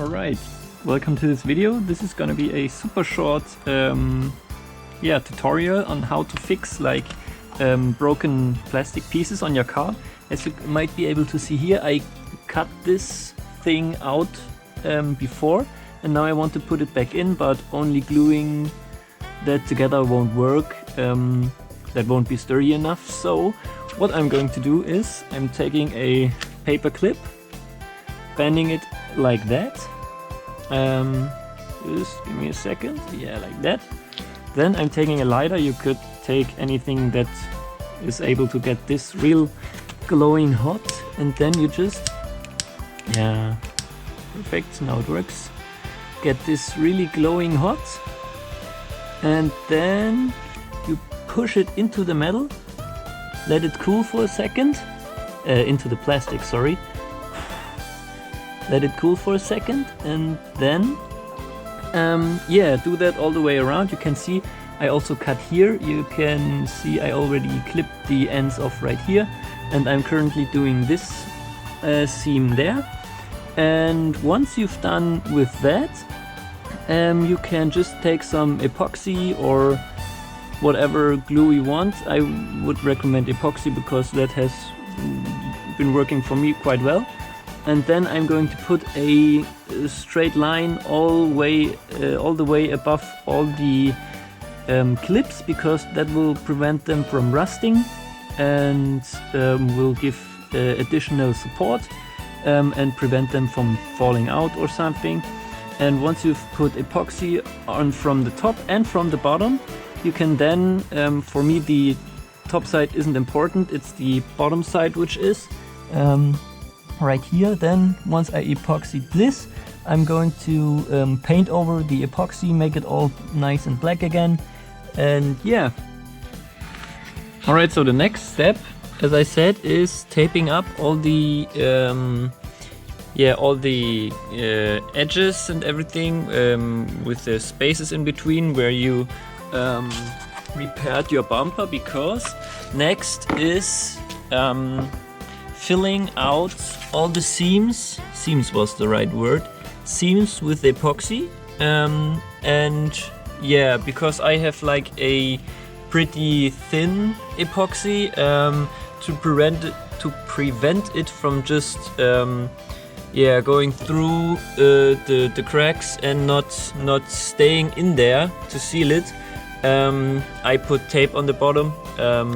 Alright, welcome to this video. This is gonna be a super short tutorial on how to fix like broken plastic pieces on your car. As you might be able to see here, I cut this thing out before, and now I want to put it back in, but only gluing that together won't work. That won't be sturdy enough. So what I'm going to do is I'm taking a paper clip, bending it like that. Just give me a second. Yeah, like that. Then I'm taking a lighter. You could take anything that is able to get this real glowing hot, and then you just, yeah, perfect, now it works. Get this really glowing hot, and then you push it into the metal, let it cool for a second, into the plastic, sorry. Let it cool for a second, and then do that all the way around. You can see I also cut here. You can see I already clipped the ends off right here, and I'm currently doing this seam there. And once you've done with that, you can just take some epoxy or whatever glue you want. I would recommend epoxy because that has been working for me quite well. And then I'm going to put a straight line all the way above all the clips, because that will prevent them from rusting and will give additional support and prevent them from falling out or something. And once you've put epoxy on from the top and from the bottom, you can then, for me the top side isn't important, it's the bottom side which is right here. Then once I epoxied this, I'm going to paint over the epoxy, make it all nice and black again, and yeah. Alright, so the next step, as I said, is taping up all the edges and everything with the spaces in between where you repaired your bumper, because next is filling out all the seams was the right word, seams with epoxy, and yeah, because I have like a pretty thin epoxy to prevent it from just going through the cracks and not staying in there to seal it. I put tape on the bottom.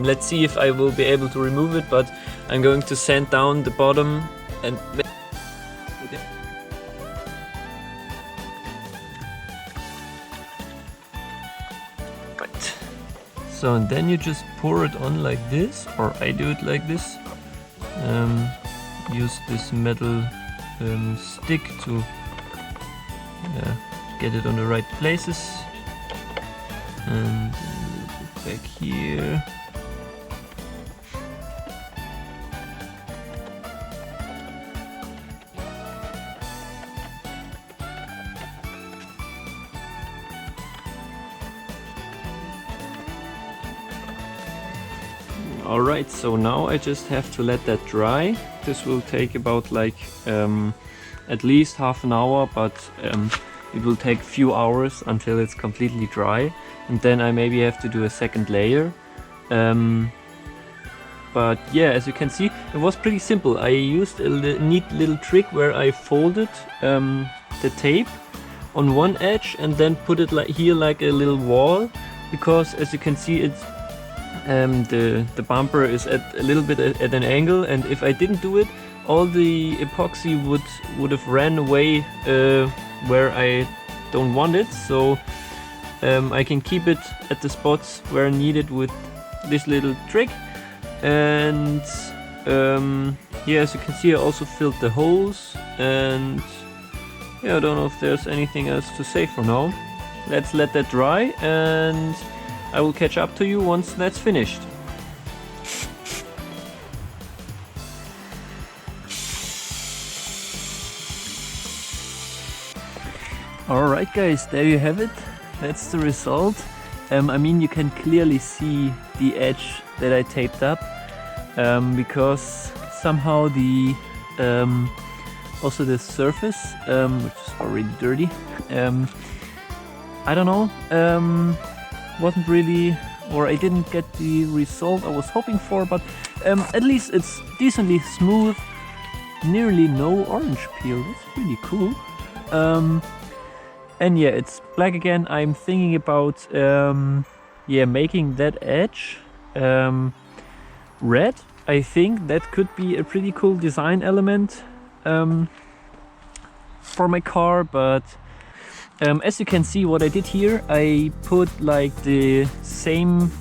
Let's see if I will be able to remove it, but I'm going to sand down the bottom and right. So and then you just pour it on like this, or I do it like this. Use this metal stick to get it on the right places. And back here. Alright, so now I just have to let that dry. This will take about like at least half an hour, but it will take a few hours until it's completely dry, and then I maybe have to do a second layer. But yeah, as you can see, it was pretty simple. I used a neat little trick where I folded the tape on one edge and then put it like here, like a little wall, because as you can see, it's the bumper is at a little bit at an angle, and if I didn't do it, all the epoxy would have ran away where I don't want it. So I can keep it at the spots where needed with this little trick. And yeah, as you can see, I also filled the holes, and yeah, I don't know if there's anything else to say for now. Let's let that dry, and I will catch up to you once that's finished. Alright guys, there you have it. That's the result. I mean, you can clearly see the edge that I taped up, because somehow the Also the surface, which is already dirty. I don't know, wasn't really, or I didn't get the result I was hoping for, but at least it's decently smooth, nearly no orange peel. That's really cool. And yeah, it's black again. I'm thinking about yeah, making that edge red. I think that could be a pretty cool design element for my car, but as you can see, what I did here, I put like the same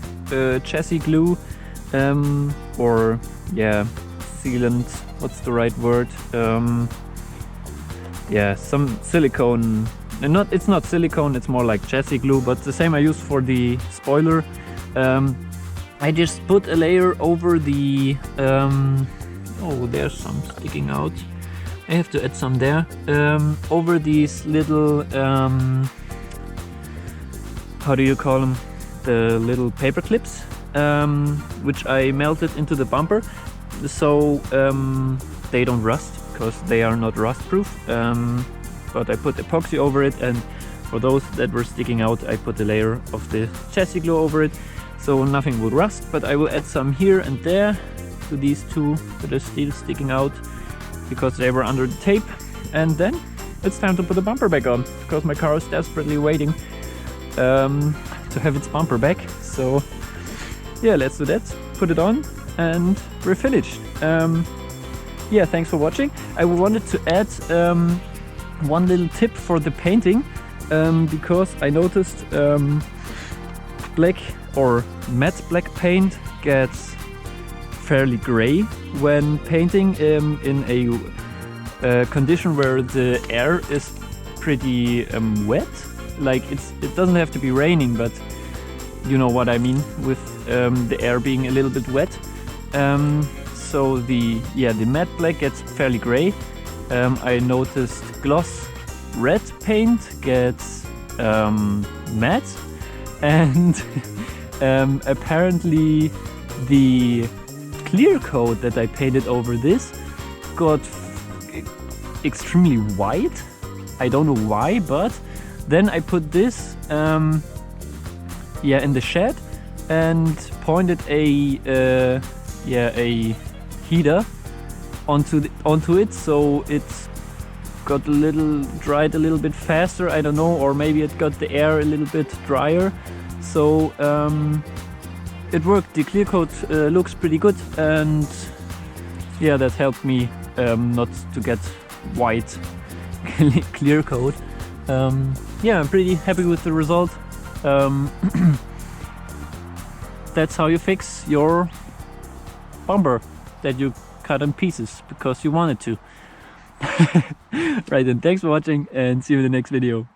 chassis glue or yeah, sealant, what's the right word, yeah, some silicone, it's not silicone, it's more like chassis glue, but the same I used for the spoiler. I just put a layer over the oh, there's some sticking out. I have to add some there, over these little how do you call them, the little paper clips, which I melted into the bumper, so they don't rust, because they are not rust proof. But I put epoxy over it, and for those that were sticking out, I put a layer of the chassis glue over it, so nothing will rust. But I will add some here and there to these two that are still sticking out, because they were under the tape. And then it's time to put the bumper back on, because my car is desperately waiting to have its bumper back. So yeah, let's do that, put it on, and we're finished. Yeah, thanks for watching. I wanted to add one little tip for the painting, because I noticed black or matte black paint gets fairly gray when painting in a condition where the air is pretty wet. Like it doesn't have to be raining, but you know what I mean, with the air being a little bit wet. So the matte black gets fairly gray. I noticed gloss red paint gets matte, and apparently the clear coat that I painted over this got extremely white. I don't know why, but then I put this in the shed and pointed a heater onto it, so it's got dried a little bit faster, I don't know, or maybe it got the air a little bit drier, so it worked. The clear coat looks pretty good, and yeah, that helped me not to get white clear coat. Yeah, I'm pretty happy with the result. That's how you fix your bumper that you cut in pieces because you wanted to. Right then, thanks for watching, and see you in the next video.